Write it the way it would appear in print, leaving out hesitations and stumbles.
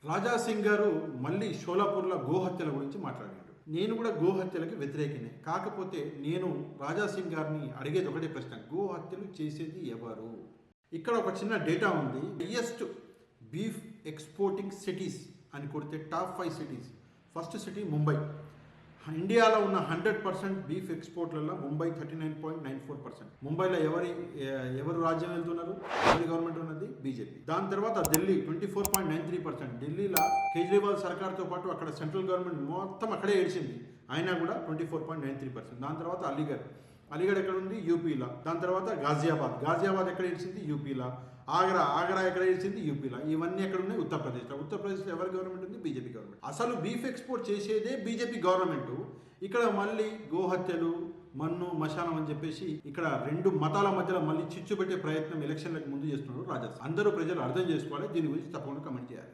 రాజా సింగ్ గారు మళ్ళీ షోలాపూర్లో గోహత్యల గురించి మాట్లాడాడు. నేను కూడా గోహత్యలకి వ్యతిరేకనే. కాకపోతే నేను రాజా సింగ్ గారిని అడిగేది ఒకటే ప్రశ్న, గోహత్యలు చేసేది ఎవరు? ఇక్కడ ఒక చిన్న డేటా ఉంది. హైయెస్ట్ బీఫ్ ఎక్స్పోర్టింగ్ సిటీస్ అని కొడితే top 5 cities. First city Mumbai. ఇండియాలో ఉన్న 100% బీఫ్ ఎక్స్పోర్ట్లలో ముంబై 39.94%. ముంబైలో ఎవరు రాజ్యం వెళ్తున్నారు? ఎవరి గవర్నమెంట్ ఉన్నది? బీజేపీ. దాని తర్వాత ఢిల్లీ 24.93%. ఢిల్లీలో కేజ్రీవాల్ సర్కార్తో పాటు అక్కడ సెంట్రల్ గవర్నమెంట్ మొత్తం అక్కడే ఏడ్చింది, అయినా కూడా 24.93%. దాని తర్వాత అలీగఢ్ ఎక్కడ ఉంది? యూపీలో. దాని తర్వాత గాజియాబాద్ ఎక్కడ ఏడ్చింది? యూపీలో. ఆగ్రా ఎక్కడ ఏడ్చింది? యూపీలో. ఇవన్నీ ఎక్కడ ఉన్నాయి? ఉత్తరప్రదేశ్లో ఎవరి గవర్నమెంట్ ఉంది? BJP government. అసలు బీఫ్ ఎక్స్పోర్ట్ చేసేదే బీజేపీ గవర్నమెంట్. ఇక్కడ మళ్ళీ గోహత్యలు, మన్ను మశానం అని చెప్పేసి ఇక్కడ రెండు మతాల మధ్యలో మళ్ళీ చిచ్చు పెట్టే ప్రయత్నం ఎలక్షన్లకు ముందు చేస్తున్నారు రాజా. అందరూ ప్రజలు అర్థం చేసుకోవాలి. దీని గురించి తప్పకుండా కమెంట్ చేయాలి.